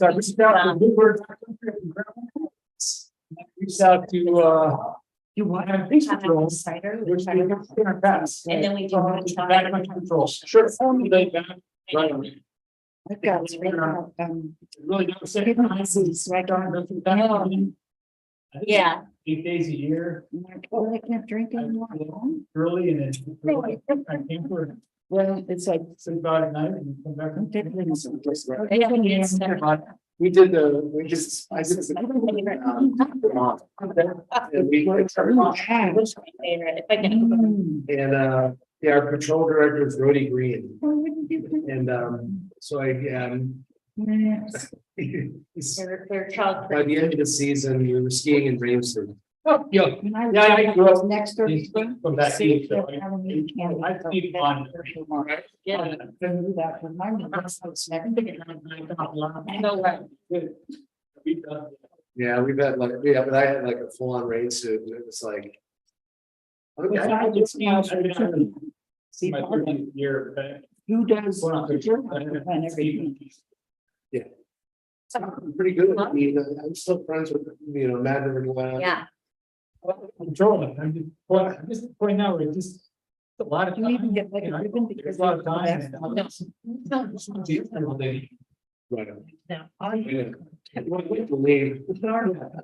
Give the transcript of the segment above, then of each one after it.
So I reached out to Bluebird. Reached out to you want to have peace patrol, which we have in our past. And then we do back on control. Sure. They back, right away. I've got Really don't say. hidden disease, so I don't. I think Yeah. 8 days a year, Oh, I can't drink anymore. early and then I came for Well, it's like. some about at night and come back. We did we just, I did. And we, If I can. and, yeah, our patrol director is Rhodey Green, and, so Their child. by the end of the season, we were skiing in Ramsden. Oh, yeah. Yeah, I grew up next door. from that age, so I speak on. Yeah. No way. Yeah, we've had like, yeah, but I had like a full on rain suit, and it was like. Okay. See my 30th year back. Who does? Well, not 30th, And everything. Pretty good. I mean, I'm still friends with, Matt and Yeah. Controlling, I'm just pointing out, it's just a lot of You even time. get like a ribbon because. There's a lot of time. and- Right. No. I went to leave.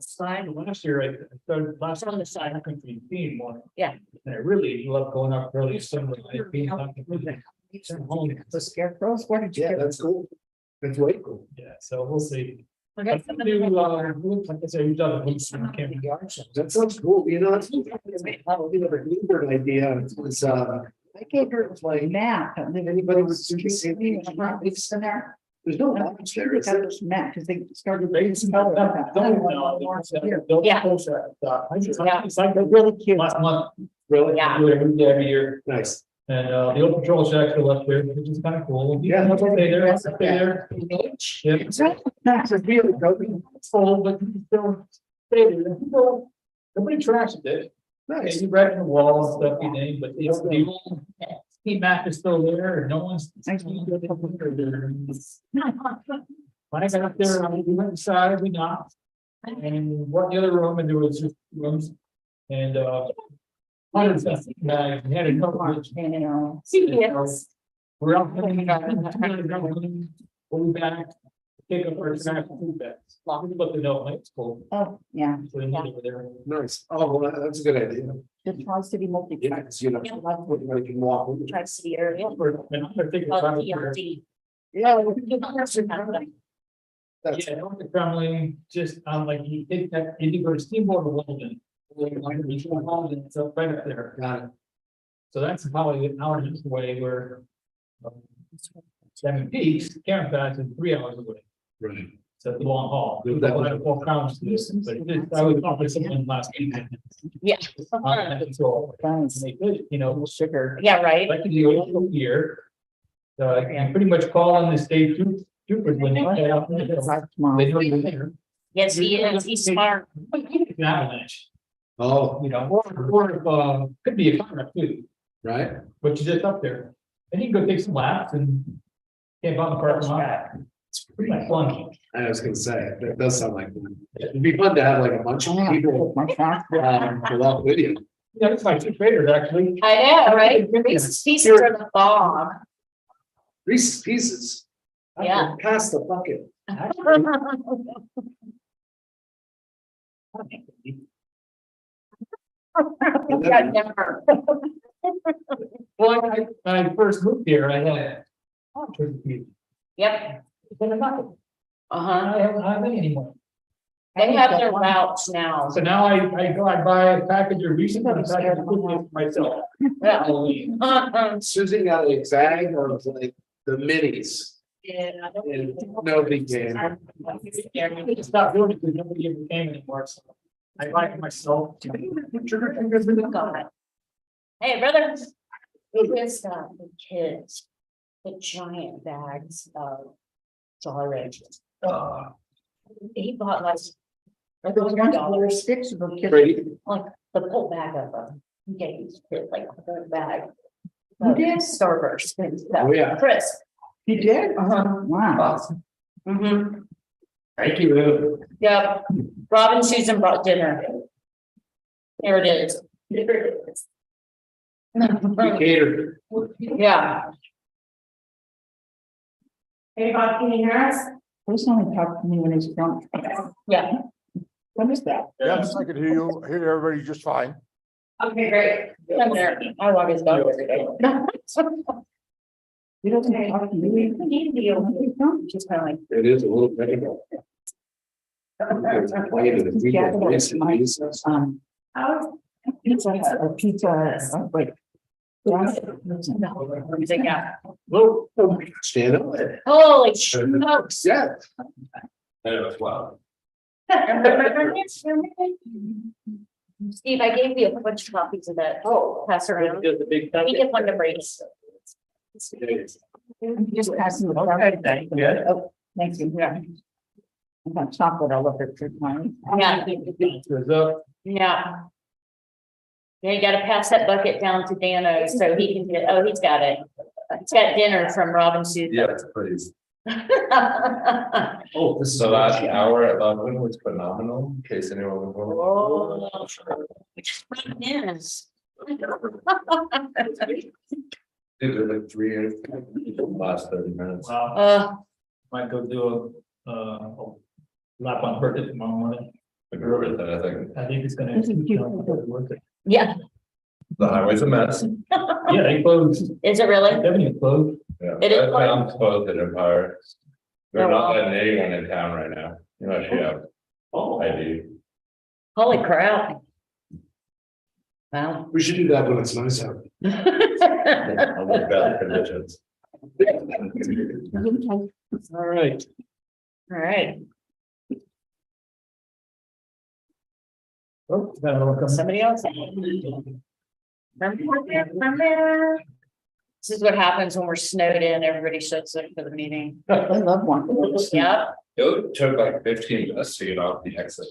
Sign last year, I started last On the side. I couldn't be more. Yeah. And I really love going up early summer. Like being up and home. The scarecrows, what did you Yeah, get? that's cool. That's way cool. Yeah, so we'll see. Okay. Like I said, we've done a camping yard. So That sounds cool. That's the Bluebird idea. Was, I gave her a map. And then Anybody was doing the same thing? It's in there. there's no knowledge there, is Got there? this map because they started. Yeah. It's like They're really cute. last month. Really? Yeah. Do it every year. Nice. And the old patrol shack still up there, which is kind of cool. Yeah. I'll stay there. I'll stay there. Yeah. That's a really good. Full, but you still stay there. People, nobody trashes it. Nice. You wreck the wall and stuff, you name, but the old ski map is still there and no one's. Nice. When I got up there, we went inside, we knocked. And what the other room, and there was just rooms and hundreds of bags, we had a couple of. CPS. We're out. We'll be back. Take up our trash food bags. But the no, it's cold. Oh, yeah, So they need it over there. Nice. Oh, well, that's a good idea. the Tri-City Yeah, multi-track. 'cause, everybody can walk. Tri-City area. And I'm taking Oh, time up there. TLD. Yeah. That's, Yeah, North Kremlin, just like you take that, you can go to Steamboat or Walden. It's up right up there. got it. So that's probably an hour and a half away where. Seven Peaks, Karen Pass is 3 hours away. Right. So it's a long haul. Good. But I walk around to this, but I was offered someone last week. Yeah. So, and they could, Sugar. Yeah, right. like the old year. You pretty much call on the state troopers when they head out. They do it there. Yes, he is. He's smart. An avalanche, Oh, or could be a camera too, right. but you just up there. And you can go take some laps and camp out in the parking lot. It's pretty much fun. I was gonna say, that does sound like fun. It'd be fun to have like a bunch of people, without video. Yeah, that's my two favorites, actually. I know, right? Reese's Pieces are the bomb. Reese's Pieces. Yeah. Pass the bucket. Got never. Well, when I first moved here, I had. Yep. Uh-huh. I don't have any anymore. They have their routes now. So now I buy a package of Reese's and a package of cookies for myself. Yeah. Halloween. Susan got a bag of like the minis. Yeah. And nobody came. It's not doing it because nobody ever came anymore, so I buy it myself. God. Hey, brother. Here's the kids, the giant bags of Jolly He bought Those ones that were sticks of them. Brady. like the whole bag of them. He gave these kids like a whole bag. Who did? Starburst and stuff. Oh, yeah. Chris. You did? Uh-huh. Wow. Mm-hmm. Thank you. Yep, Rob and Susan brought dinner. Here it is. Cater. Yeah. Hey, Bob, can you hear us? Please only talk to me when he's drunk. Yeah, What is that? Yes, I can hear you, hear everybody just fine. okay, great. I'm there. I walk his dog every day. He doesn't talk to me. Just kind of like. It is a little difficult. Pizza, a pizza, like. He's like, yeah. Whoa. Stand up. Holy smokes. Yeah. Wow. Steve, I gave you a bunch of copies of that. Oh. Pass around. Just a big. We get one to break. I'm just passing the. Okay, thank you. Oh, thank you, yeah. I got chocolate all over it for mine. Yeah. Goes up. Yeah. Yeah, you gotta pass that bucket down to Dano so he can get, oh, he's got it. He's got dinner from Robin Sue. Yeah, please. Oh, this is. The last hour at Loveland was phenomenal, in case anyone was wondering. Oh, which one is? Did it like 3 years, last 30 minutes. Wow, might go do a lap on birthday tomorrow morning. I agree with that, I think. I think it's gonna. Worth it. Yeah, The highway's a mess. Yeah, they closed, is it really? everything closed. Yeah, It is I'm close to Empire. They're Oh, not wow. letting anyone in town right now. You know, she have Oh. ID. Holy crap. Wow. We should do that when it's nice out. Under bad conditions. All right. All right, Oh, got another one coming. somebody else. This is what happens when we're snowed in, everybody shuts up for the meeting. I love one. Yep, It took like 15 minutes to get off the exit.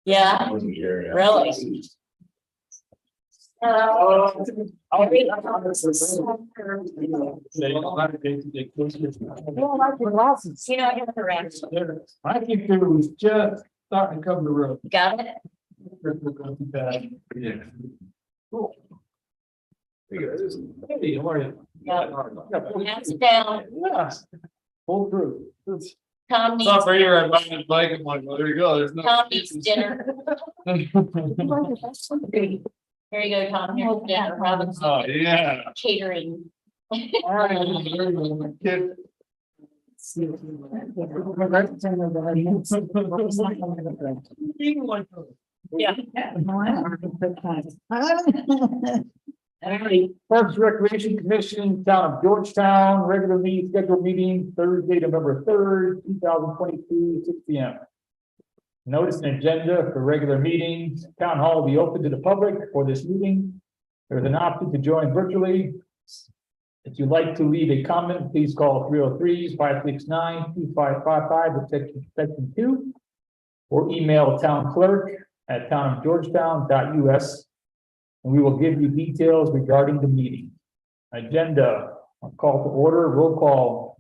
yeah, I wasn't here yet. really. I'll read. They closed it. You know, I have the rest. I think it was just starting to cover the road. Got it? Yeah. Cool. Hey, how are you? Hands down, Yes. Pull through. Tom needs, Not for you, I bought his bike, I'm like, well, there you go, there's no. Tom needs dinner. Here you go, Tom, here's dinner, Robin's Oh, yeah. catering. All right, there you go, kid. Yeah. All right, Parks Recreation Commission, Town of Georgetown, regular meeting, scheduled meeting Thursday, November 3rd, 2022, 6 P.M. Notice and agenda for regular meetings. Town hall will be open to the public for this meeting. There's an option to join virtually. If you'd like to leave a comment, please call 303-569-2555 with section 2. Or email town clerk at townofgeorgetown.us. And we will give you details regarding the meeting. Agenda, I'll call to order, roll call.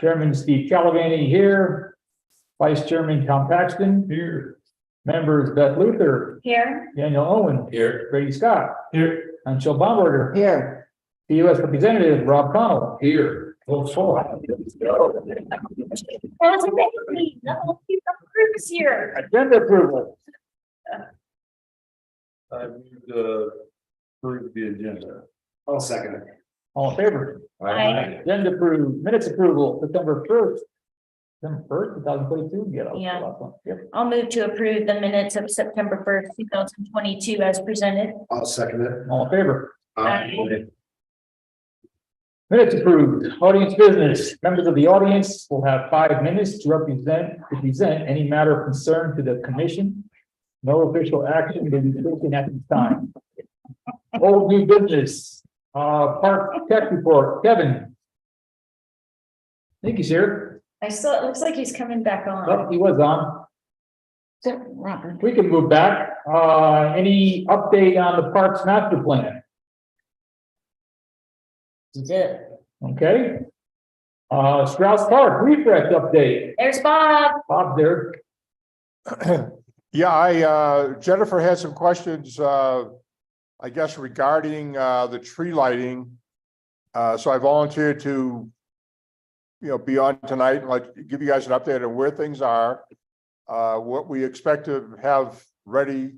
Chairman Steve Calavani here. Vice Chairman Tom Paxton. Here. Members Beth Luther, Here, Daniel Owen, Here. Brady Scott. Here. And Michelle Baumberger. Here. The U.S. Representative Rob Connell. Here. Vote for. that's amazing. No, he's the Bruce here. Agenda approval. I moved to approve the agenda. I'll second it. All in favor? Aye. Agenda approved, minutes approval, September 1st. September 1st, 2022. Yeah. that was the Yeah. last one. Yep. I'll move to approve the minutes of September 1st, 2022 as presented. I'll second it. All in favor? Aye. Minutes approved, audience business, members of the audience will have 5 minutes to present any matter of concern to the commission. No official action may be taken at this time. Old new business, park tech report, Kevin. I think he's here. I still, it looks like he's coming back on. Oh, he was on. Robert. We can move back. Any update on the parks master plan? That's it. Okay. Strauss Park refresh update. There's Bob. Bob there. Yeah, Jennifer had some questions, I guess regarding, the tree lighting. So I volunteered to, be on tonight and give you guys an update on where things are. What we expect to have ready,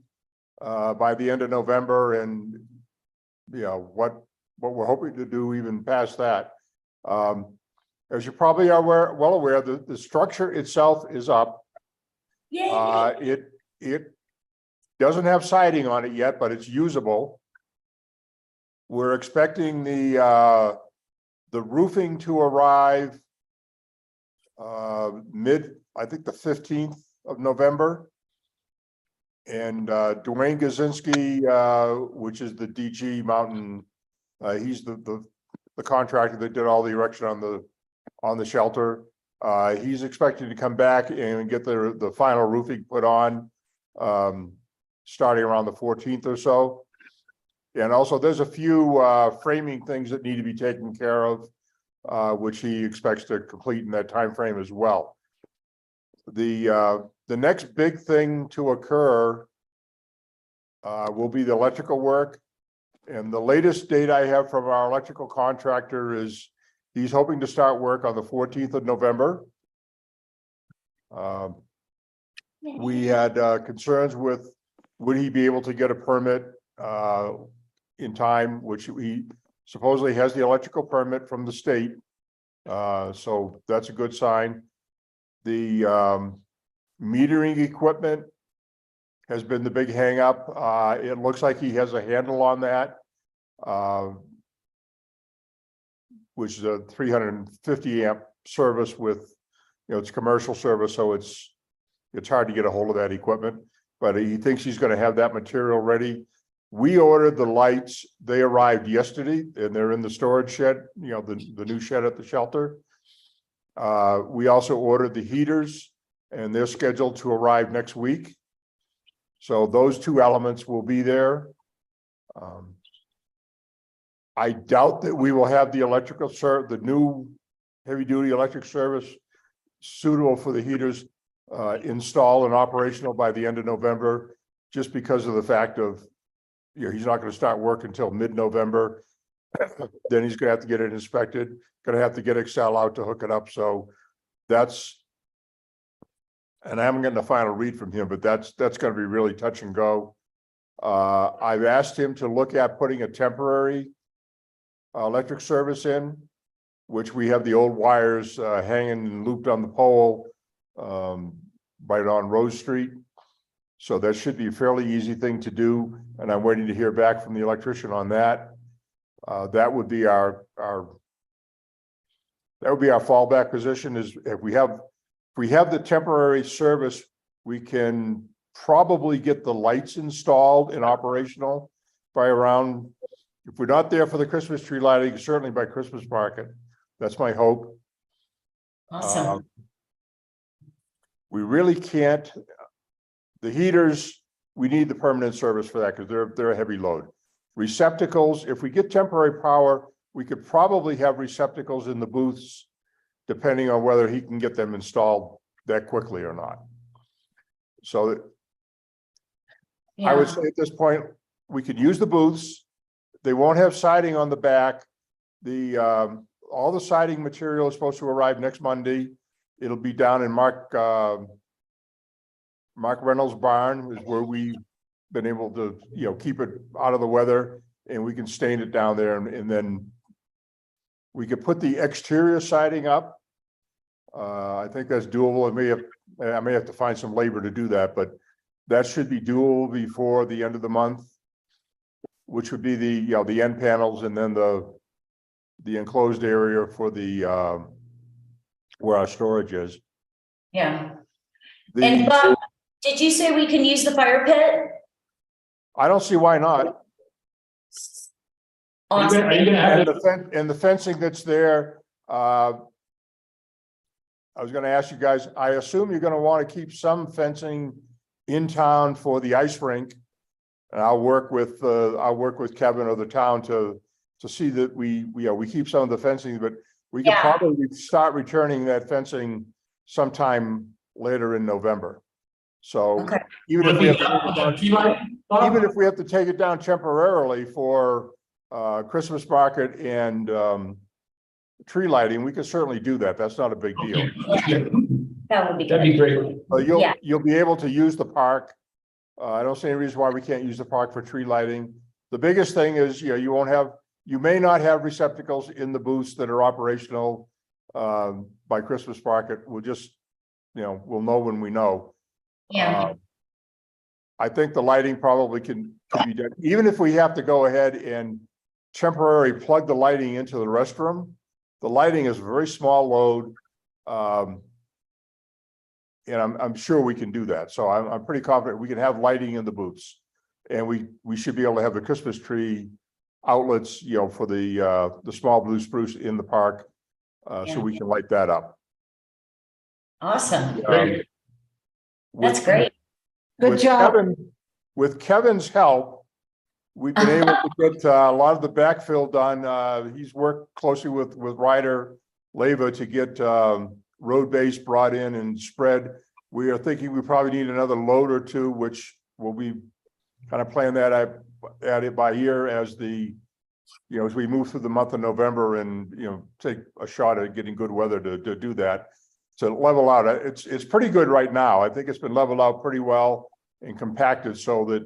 by the end of November and, what we're hoping to do even past that. As you probably are well aware, the structure itself is up. It doesn't have siding on it yet, but it's usable. We're expecting the roofing to arrive I think the 15th of November. And Dwayne Gazinski, which is the DG Mountain, he's the contractor that did all the erection on the shelter. He's expected to come back and get the final roofing put on, starting around the 14th or so. And also there's a few framing things that need to be taken care of, which he expects to complete in that time frame as well. The next big thing to occur will be the electrical work. And the latest date I have from our electrical contractor is he's hoping to start work on the 14th of November. We had concerns with, would he be able to get a permit in time, which he supposedly has the electrical permit from the state. So that's a good sign. The metering equipment has been the big hang up. It looks like he has a handle on that, which is a 350 amp service with, it's commercial service, so it's hard to get a hold of that equipment, but he thinks he's going to have that material ready. We ordered the lights. They arrived yesterday and they're in the storage shed, the new shed at the shelter. We also ordered the heaters and they're scheduled to arrive next week. So those two elements will be there. I doubt that we will have the electrical the new heavy duty electric service suitable for the heaters installed and operational by the end of November, just because of the fact of, he's not going to start work until mid-November. Then he's going to have to get it inspected, going to have to get Excel out to hook it up. So that's, and I haven't gotten the final read from him, but that's going to be really touch and go. I've asked him to look at putting a temporary electric service in, which we have the old wires hanging and looped on the pole right on Rose Street. So that should be a fairly easy thing to do. And I'm waiting to hear back from the electrician on that. That would be our fallback position, is if we have the temporary service, we can probably get the lights installed and operational by around, if we're not there for the Christmas tree lighting, certainly by Christmas market. That's my hope. Awesome. We really can't, the heaters, we need the permanent service for that because they're a heavy load. Receptacles, if we get temporary power, we could probably have receptacles in the booths, depending on whether he can get them installed that quickly or not. So I would say at this point, we could use the booths. They won't have siding on the back. All the siding material is supposed to arrive next Monday. It'll be down in Mark Reynolds' barn, is where we've been able to, keep it out of the weather, and we can stain it down there, and then we could put the exterior siding up. I think that's doable. I may have to find some labor to do that, but that should be doable before the end of the month, which would be the end panels and then the enclosed area for the where our storage is. Yeah. And Bob, did you say we can use the fire pit? I don't see why not. Awesome. Are you gonna have And the fencing that's there, I was going to ask you guys, I assume you're going to want to keep some fencing in town for the ice rink. And I'll work with Kevin or the town to see that we keep some of the fencing, but We could Yeah. probably start returning that fencing sometime later in November. So Okay. even Would if we we have, stop to with the tree lighting, Bob? even if we have to take it down temporarily for Christmas market and tree lighting, we could certainly do that. That's not a big deal. That would be That'd be good. great. But Yeah. you'll be able to use the park. I don't see any reason why we can't use the park for tree lighting. The biggest thing is, you may not have receptacles in the booths that are operational by Christmas market. We'll just, we'll know when we know. Yeah, I think the lighting probably can be done, even if we have to go ahead and temporarily plug the lighting into the restroom. The lighting is a very small load. And I'm sure we can do that. So I'm pretty confident we can have lighting in the booths. And we should be able to have the Christmas tree outlets, for the small blue spruce in the park. So we can light that up. awesome. Great. That's great. Good With job. With Kevin's help, we've been able to get a lot of the backfill done. He's worked closely with Ryder Leva to get road base brought in and spread. We are thinking we probably need another load or two, which will be kind of playing that at it by ear as as we move through the month of November and, take a shot at getting good weather to do that. To level out, it's pretty good right now. I think it's been leveled out pretty well and compacted so that,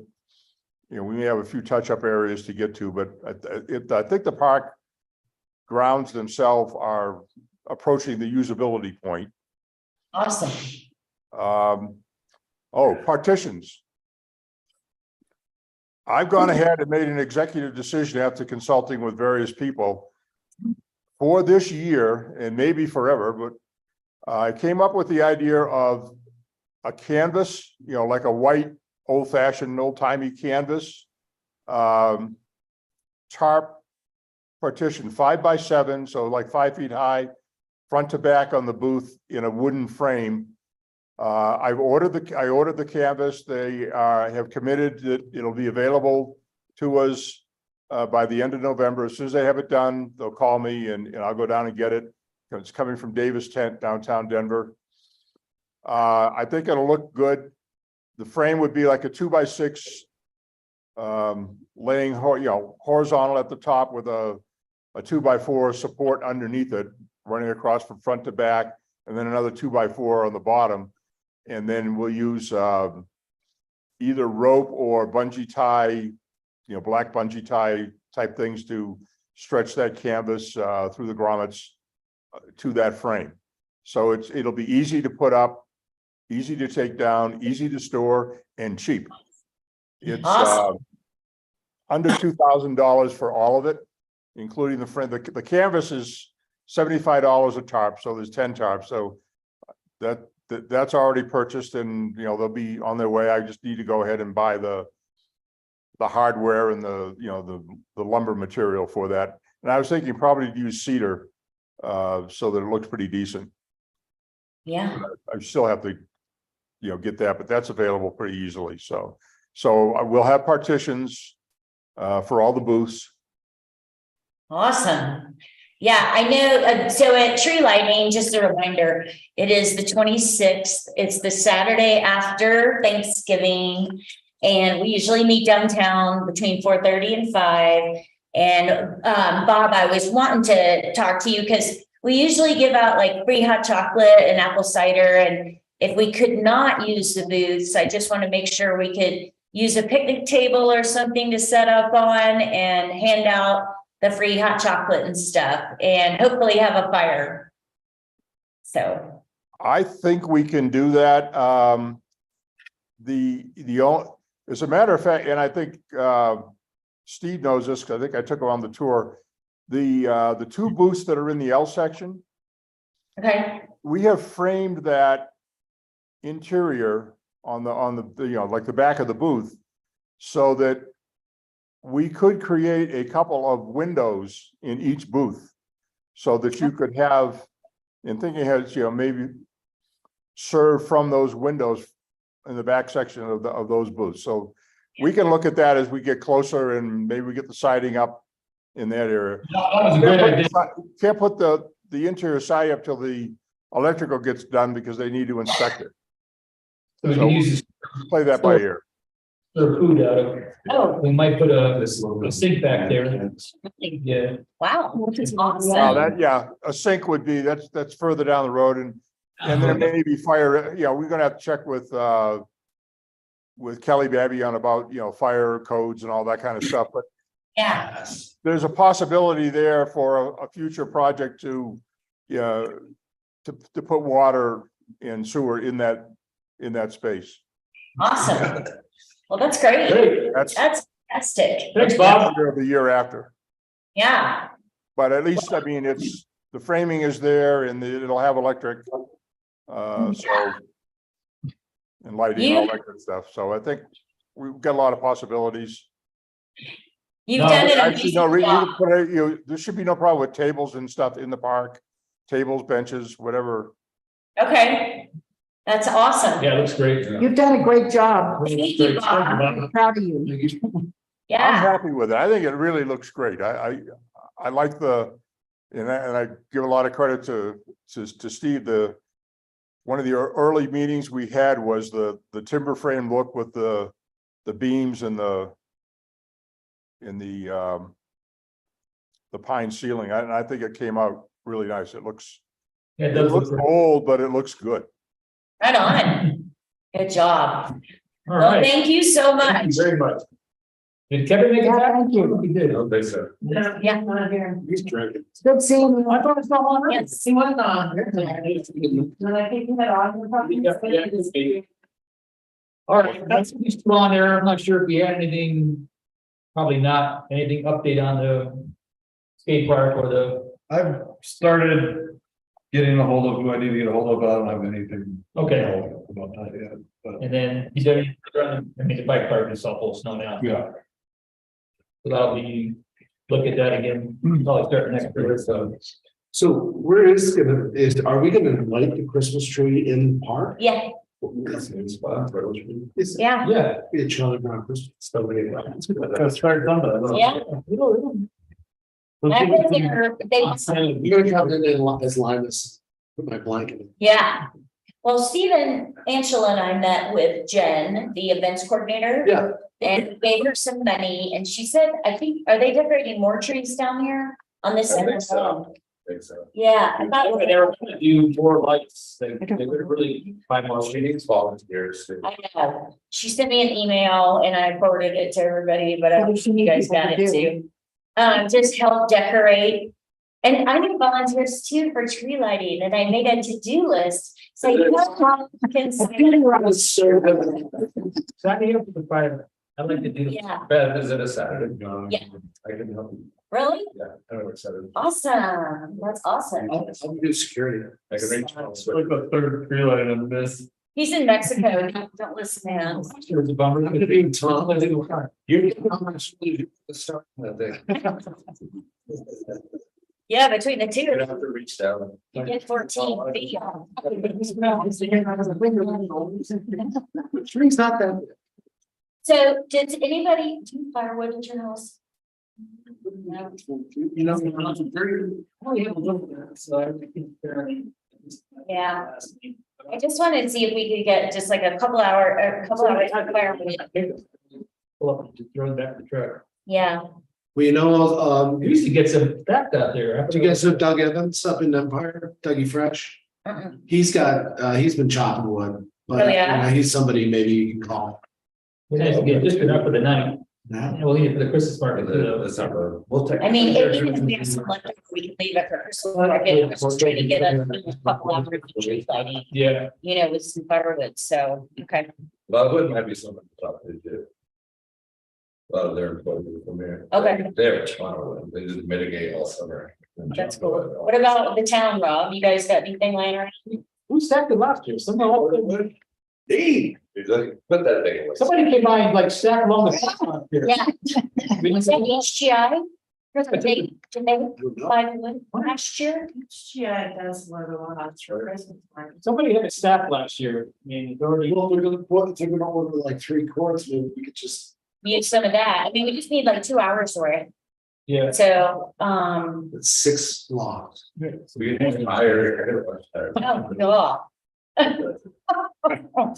we may have a few touch-up areas to get to, but I think the park grounds themselves are approaching the usability point. Awesome. Partitions. I've gone ahead and made an executive decision after consulting with various people for this year and maybe forever, but I came up with the idea of a canvas, like a white, old-fashioned, old-timey canvas, tarp partition 5x7, so like 5 feet high, front to back on the booth in a wooden frame. I ordered the canvas. They have committed that it'll be available to us by the end of November. As soon as they have it done, they'll call me and I'll go down and get it. It's coming from Davis Tent, downtown Denver. I think it'll look good. The frame would be like a 2x6, laying horizontal at the top with a 2x4 support underneath it, running across from front to back, and then another 2x4 on the bottom. And then we'll use either rope or bungee tie, black bungee tie type things to stretch that canvas through the grommets to that frame. So it'll be easy to put up, easy to take down, easy to store, and cheap. It's Awesome. under $2,000 for all of it, including the frame. The canvas is $75 a tarp, so there's 10 tarps. So that's already purchased, and they'll be on their way. I just need to go ahead and buy the hardware and the lumber material for that. And I was thinking probably to use cedar so that it looks pretty decent. Yeah, I still have to get that, but that's available pretty easily. So we'll have partitions for all the booths. awesome. Yeah, I know. So at tree lighting, just a reminder, it is the 26th. It's the Saturday after Thanksgiving. And we usually meet downtown between 4:30 and 5. And Bob, I was wanting to talk to you because we usually give out like free hot chocolate and apple cider. And if we could not use the booths, I just want to make sure we could use a picnic table or something to set up on and hand out the free hot chocolate and stuff, and hopefully have a fire. So. I think we can do that. As a matter of fact, and I think Steve knows this because I think I took him on the tour. The two booths that are in the L section, Okay, we have framed that interior on the like the back of the booth, so that we could create a couple of windows in each booth, so that you could have, and thinking ahead, maybe serve from those windows in the back section of those booths. So we can look at that as we get closer, and maybe we get the siding up in that area. That was a great idea. Can't put the the interior side up till the electrical gets done because they need to inspect it. So we So can use play that by ear. their food out of it. Oh, We might put a sink back there. Yeah. wow, that's Well, awesome. that, yeah, a sink would be, that's further down the road and there may be fire, we're gonna have to check with Kelly Babbion about, fire codes and all that kind of stuff, but Yeah, there's a possibility there for a future project to put water and sewer in that space. awesome. Well, that's great. Great. That's That's fantastic. Thanks, Bob. the year after. Yeah, But at least, I mean, it's, the framing is there and it'll have electric. So. And lighting and all that good stuff. So I think we've got a lot of possibilities. you've No, done an Actually, no, amazing job. there should be no problem with tables and stuff in the park. Tables, benches, whatever. Okay, that's awesome. Yeah, it looks great. You've done a great job. Thank you, Bob. I'm proud of you. I'm Yeah, happy with it. I think it really looks great. I like and I give a lot of credit to Steve. One of the early meetings we had was the timber frame look with the beams and the pine ceiling. And I think it came out really nice. It looks old, but it looks good. right on. Good job. All Well, right. thank you so Thank much. you very much. Did Kevin make it Yeah, back? thank you. He did. I don't think so. Yeah. He's drinking. It's good seeing you. I thought it's not on. Yes. He wasn't on. All right, that's he's still on there. I'm not sure if you had anything, probably not, anything update on the skate park or the, I've started getting a hold of who I need to get a hold of, but I don't have anything. okay. About that yet, but. And then you don't, I mean, the bike park is all full of snow now. Yeah. So that'll be, look at that again, probably start next year, so. So are we gonna light the Christmas tree in the park? Yeah, It's yeah, Yeah. be a Charlie Brown Christmas. Start something. yeah. I was there, they, You're gonna come in as Linus, put my blanket in. yeah. Well, Stephen, Angela and I met with Jen, the events coordinator. Yeah. And gave her some money and she said, I think, are they decorating more trees down here on this I end? think so. I think so. Yeah, I thought, They were gonna do more lights, they would really buy more. She needs volunteers too. I know. She sent me an email and I forwarded it to everybody, but I What hope does she you need guys people got to it do? too. Just help decorate. And I need volunteers too for tree lighting and I made a to-do list. So you know how you can. Sign me up for the fire. I'd like to do. Yeah, Beth, is it a Saturday? Yeah. I can help you. really? Yeah, I know it's Saturday. Awesome. That's awesome. I'll do security. I can reach. Like a third tree light on this. He's in Mexico. Don't listen to him. It's a bummer. I'm gonna be in Tom. You how much you start that day. Yeah, between the You're gonna two, have to reach down. you get 14 feet. The tree's not that. So does anybody do firewood at your house? No. You know, it's very. Yeah, I just wanted to see if we could get just like a couple hours of firewood. Pull up and just throw it back in the truck. Yeah, Well, you know, We used to get some stacked out there. do you guys know Doug Evans up in Empire, Dougie Fresh? uh-uh. He's been chopping wood, but Oh, yeah? you know, he's somebody maybe you can call. We nice to get just enough for the night. Now, And we'll need it for the Christmas market. That's not road. We'll take. I mean, even if we have some left, we can leave it for Christmas market, we're just trying to get a couple hours of tree lighting, Yeah. you know, with some firewood, so, okay. Well, it might be something to talk to do. A lot of their employees from there. Okay. They're tomorrow, they just mitigate all summer. That's cool. What about the town, Rob? You guys got anything lying around? Who stacked it last year? Somebody hey, Put that thing away. came by and like stacked along the front last year. Yeah. Was that HGI? Did they buy the wood last year? Yeah, that's what it was for Christmas. Somebody had it stacked last year. I mean, it's already. well, we're gonna take them over like 3 quarts, maybe we could just. Use some of that. I mean, we just need like 2 hours for it. Yeah. So, It's 6 lots. We can hire. oh, God.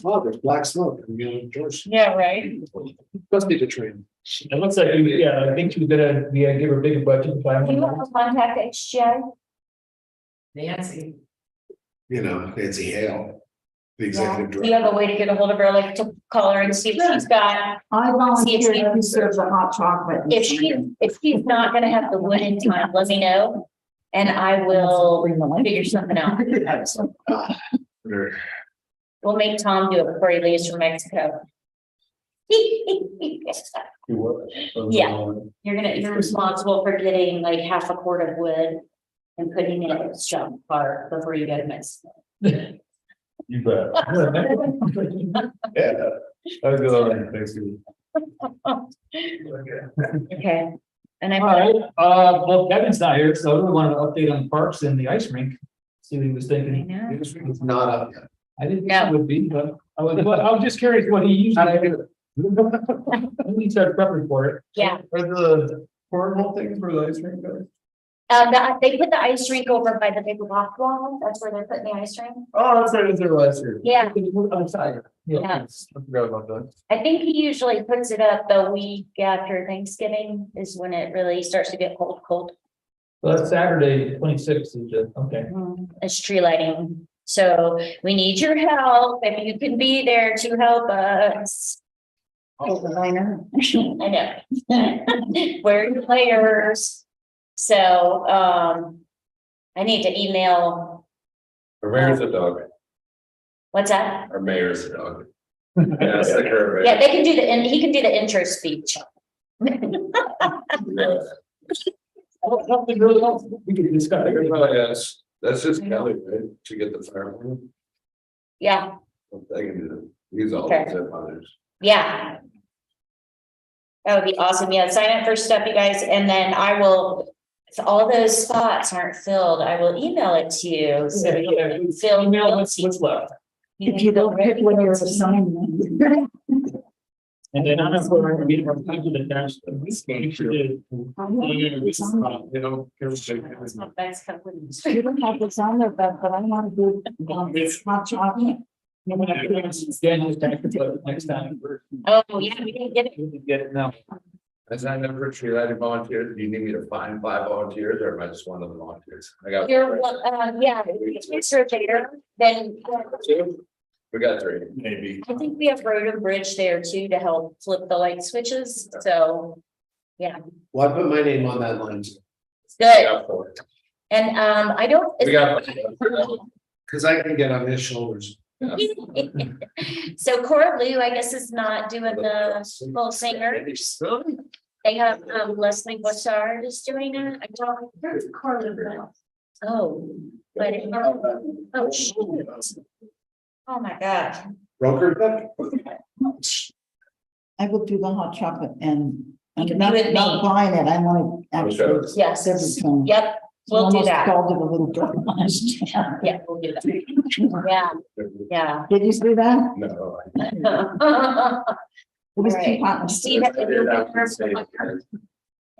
Oh, there's black smoke. I'm going to George. Yeah, right. Must be the train. It looks like, yeah, I think she's gonna, we gotta give her a bigger budget. Do you have a contact HGI? Nancy. You know, Nancy Hale, the Yeah. executive Do you have director. a way to get a hold of her, like to call her and see if she's got, I See if she- volunteer to serve the hot chocolate. if she's not gonna have the wood in time, let me know. And I will Bring the light. figure something out. Or- We'll make Tom do it before he leaves for Mexico. Yeah. You're responsible for getting like half a quart of wood and putting it in a jump car before you go to Mexico. You bet. Yeah. I'll go on next week. Okay. And All I, right, well, Kevin's not here, so I really wanted to update on the parks and the ice rink. See what he was thinking. It's not up yet. I didn't No. think it would be, but I was just curious what he usually do. He started prepping for it. yeah, Are the portable things for the ice rink guys? they put the ice rink over by the big rock wall. That's where they're putting the ice rink. Oh, that's right, it's their last year. Yeah, Yeah. yeah. I forgot about that. I think he usually puts it up the week after Thanksgiving is when it really starts to get cold. Well, that's Saturday, 26th is it? Okay. It's tree lighting. So we need your help. If you can be there to help us. I know. We're your players. So, I need to email, Our mayor's a dog. what's that? Our mayor's a dog. Yeah, it's the current. Yeah, they can do he can do the intro speech. We could discuss it. Yes, that's just Kelly, right? To get the fire. Yeah, I can do that. He's all Okay. set others. yeah. That would be awesome. Yeah, sign up for stuff, you guys, and then I will, if all those spots aren't filled, I will email it to you. So you can fill. Email what's left. If you don't pick when you're assigned. And then I'm going to be able to attach them. We should do. You know. That's company. You don't have this on there, but I want to do hot chocolate. No, we're not doing it. Daniel's tax, but next time. Oh, yeah, we didn't get it. We can get it now. As I never tree lighting volunteers, do you need me to find 5 volunteers or am I just one of the volunteers? I got. You're, yeah, if you're surveyor, then We got 3, maybe. I think we have road and bridge there too to help flip the light switches, so. Yeah, Well, I put my name on that line, We good, got 4. and I don't. We got. because I can get on his shoulders. So Cora Lou, I guess, is not doing the full singer. They have Leslie Bossard is doing it. I don't. Where's Cora Lou? Oh, but oh shoot. Oh my God. Broker. I will do the hot chocolate and You I'm can not, be with not me. buying it. I want to actually. Yes. serve it to 'em. Yep, we'll do Almost that. Scalded a little bit last year. Yeah, we'll do that. Yeah, yeah. Did you see that? No. It was Right. two partners. Steve, have to do that first. All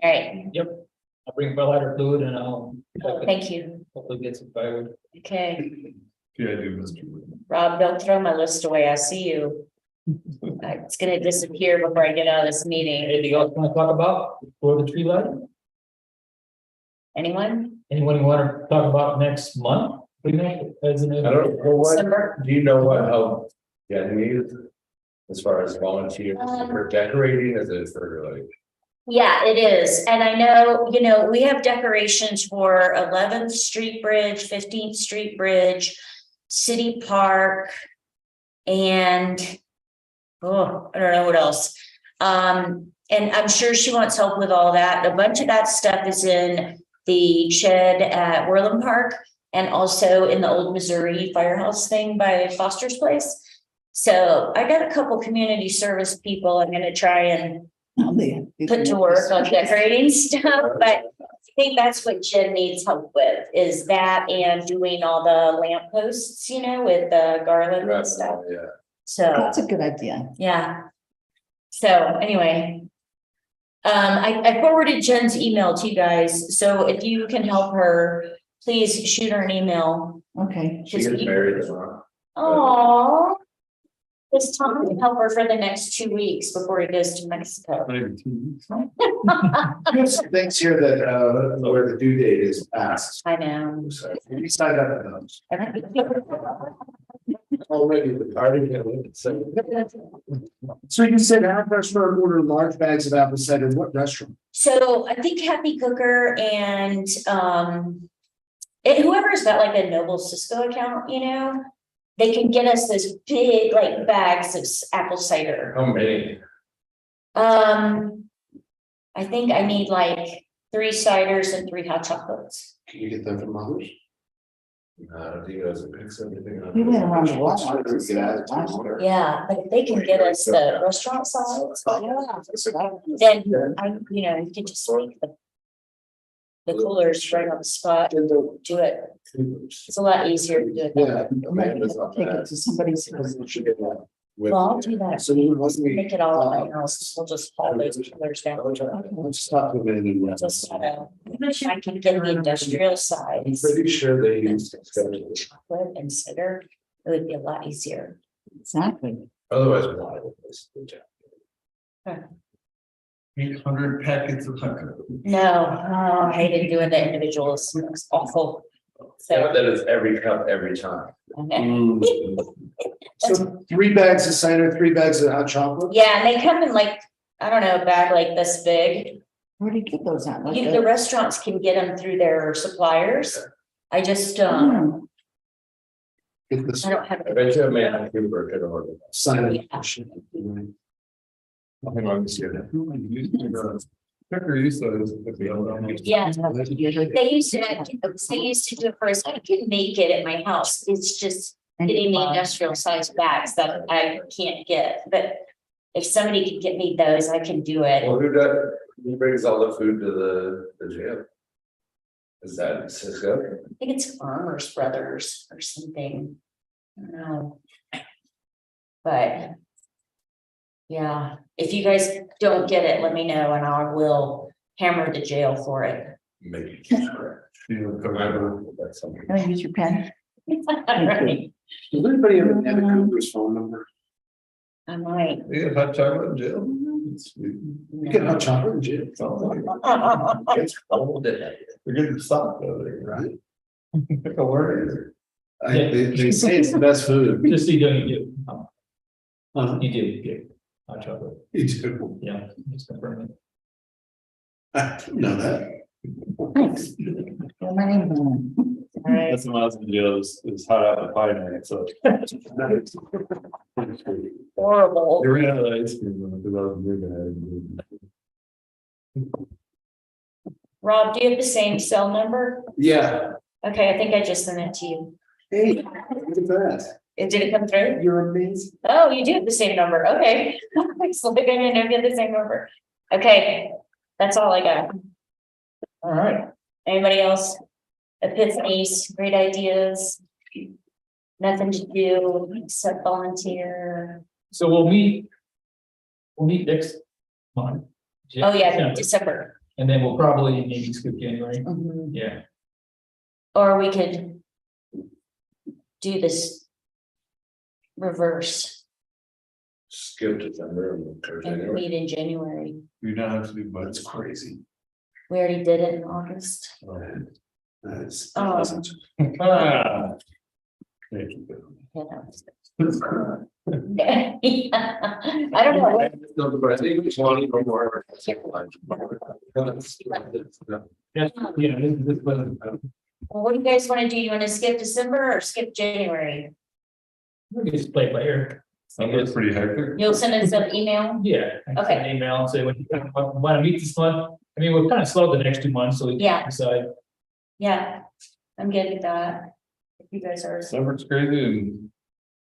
right, Yep. I'll bring my lighter fluid and I'll thank you. hopefully get some firewood. Okay, Yeah, I do, Mr. Rob, don't throw my list away. I see you. It's gonna disappear before I get out of this meeting. Anything else you want to talk about for the tree lighting? Anyone? Anyone want to talk about next month? Pretty much, as in- I don't know what, December? do you know what help getting these? As far as volunteers for decorating, is it for like? Yeah, it is. And I know, we have decorations for 11th Street Bridge, 15th Street Bridge, City Park, and I don't know what else. And I'm sure she wants help with all that. A bunch of that stuff is in the shed at Worland Park and also in the old Missouri Firehouse thing by Foster's Place. So I got a couple community service people I'm gonna try and put to work on decorating stuff, but I think that's what Jen needs help with, is that and doing all the lamp posts, with the garland and stuff. Yeah. So, That's a good idea. yeah. So anyway. I forwarded Jen's email to you guys, so if you can help her, please shoot her an email. Okay. She gets married tomorrow. Oh. This Tom can help her for the next 2 weeks before he goes to Mexico. There's some things here that, where the due date is passed. I know. So we signed up for those. Already, the party. So you said half restaurant order large bags of apple cider, what restaurant? So I think Happy Cooker and whoever's got like a Noble Cisco account, you know, they can get us those big like bags of apple cider. How many? I think I need like 3 ciders and 3 hot chocolates. Can you get them from others? He goes and picks everything up. We went around the world. Yeah, but if they can get us the restaurant sides, then you know, you can just leave the coolers right on the spot, do it. It's a lot easier to do it. that way. Yeah. Take it to somebody's house. Well, I'll do that. So we wasn't. Make it all at my house. We'll just haul those coolers down. Let's stop them in. Just, I can get the industrial I'm sides. pretty sure they use. Chocolate and cider, it would be a lot easier. Exactly. Otherwise, why? 800 packets of hunger. No, I hated doing the individuals. It's awful. Yeah, So. that is every cup, every time. Okay. So 3 bags of cider, 3 bags of hot chocolate? Yeah, and they come in like, I don't know, a bag like this big. Where do you get those at? Like The restaurants can get them through their suppliers. I just, I Get this don't have. I bet you a man in Cooper could order. cider. Nothing wrong with that. Picker used to. Yeah, they used to do it first. I can make it at my house. It's just getting the industrial size bags that I can't get, but if somebody could get me those, I can do it. Well, who brings all the food to the jail? Is that Cisco? I think it's Farmers Brothers or something. I don't know. But. Yeah, if you guys don't get it, let me know and I will hammer the jail for it. Maybe. That's something. Can I use your pen? Alright, Does anybody ever have a Cooper's phone number? I might. You get hot chocolate in jail? You get hot chocolate in jail. It's cold in it. We're getting soft over there, Right. Pick a word. They say it's the best food. Just so you know, you do, Uh, you do get hot chocolate, You do. yeah, just confirming. I didn't know that. Thanks. Well, my name is on Alright, That's when I was in jail, is hot apple pie night, so. horrible. I ran out of ice cream because I was moving. Rob, do you have the same cell number? Yeah. Okay, I think I just sent it to you. Hey, look at that. Did it come through? You're amazing. Oh, you do have the same number, okay. It's like I didn't know you had the same number. Okay, that's all I got. All right. Anybody else? Epiphanies, great ideas? Nothing to do except volunteer. So we'll meet next month. Oh, yeah, December. And then we'll probably maybe skip January, Mhm. yeah. Or we could do this reverse Skip December and go and January. meet in January. You don't have to do That's much. crazy. We already did it in August. That's. Oh. Ah, Thank you. You know. I don't know. No, but I think it's one or more. yeah, you know, this was, Well, what do you guys want to do? You want to skip December or skip January? we just play by ear. That's pretty hectic. You'll send us an email? Yeah. I can Okay. send an email and say, when you want to meet this month, I mean, we're kind of slow the next 2 months, so we Yeah. can decide. Yeah, I'm good with that. If you guys are, December's crazy and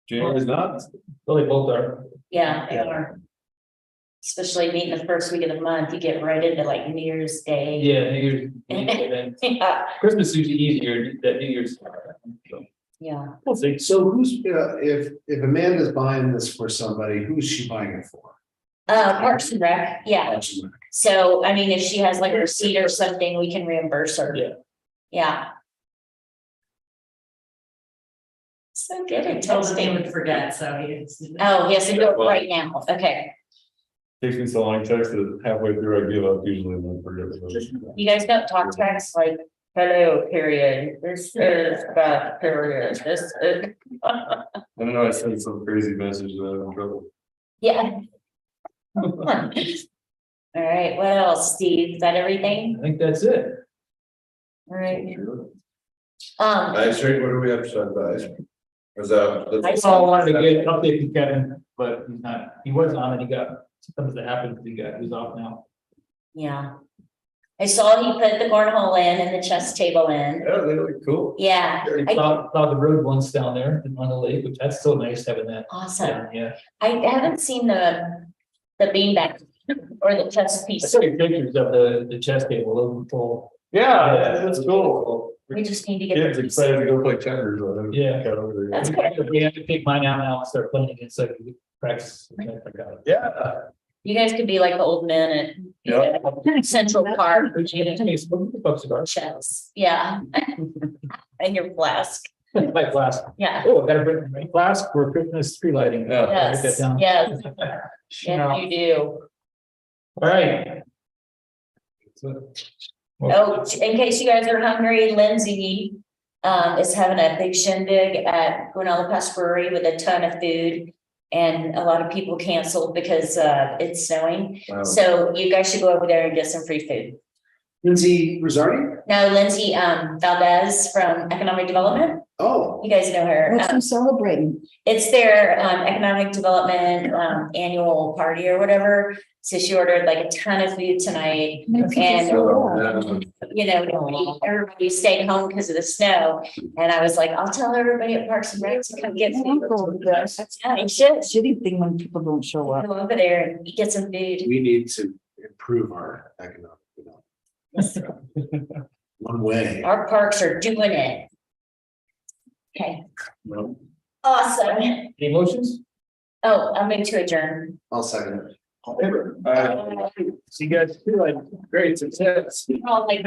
January's not. Well, they both are. yeah, they are. Especially meeting the first week of the month, you get right into like New Year's Day. Yeah, New Year's, and Yeah, Christmas is usually easier than New Year's. So, yeah. we'll see. So who's, if Amanda's buying this for somebody, who's she buying it for? Parks and Rec, yeah. So, I mean, if she has like a receipt or something, we can reimburse her. Yeah. Yeah. So good at Told him he texting. would forget, so he. Oh, yes, I do it right now. Okay. Takes me so long, text it halfway through, I give up usually and then forget. You guys don't talk text like, hello, period. This is that period. This is. I don't know, I sent some crazy message that I'm in trouble. Yeah. All right, what else, Steve? Is that everything? I think that's it. All right. Ice rink, what do we have to talk about? Ice rink? Was that? I I saw wanted to get an update from Kevin, but he's not, he was on and he got, something that happened, he's off now. Yeah. I saw he put the cornhole in and the chess table in. Yeah, they look cool. Yeah, He I- plowed the road once down there on the lake, which that's so nice having that. awesome. down, Yeah, I haven't seen the beanbag or the chess I piece. saw your pictures of the chess table, those were full. Yeah, that's cool. We just need to get. Kids the excited to go play checkers. or whatever. Yeah. Got over there. That's good. We have to take mine out now and start playing against like practice. Yeah. You guys could be like the old men at Yeah. Central Park. Bucks a bar. Chess, yeah. And your flask, My flask. yeah. Oh, I gotta bring my flask for Christmas tree lighting. Yeah. Write that Yes, down. yes, yes, you do. All right. Oh, in case you guys are hungry, Lindsay is having a big shindig at Guanella Pass Brewery with a ton of food. And a lot of people canceled because it's snowing. Wow. So you guys should go over there and get some free food. Lindsay Rosardi? No, Lindsay Valdez from Economic Development. Oh, You guys know her. What's she celebrating? It's their economic development annual party or whatever. So she ordered like a ton of food tonight. And you know, everybody stayed home because of the snow. And I was like, I'll tell everybody at Parks and Rec to come get food. Yeah, you should Shitty thing when people don't show up. go over there and get some food. we need to improve our economic development. One way. Our parks are doing it. Okay, Well, awesome. Any motions? Oh, I'll move to adjourn. I'll second it. See you guys. Great success. Oh, like.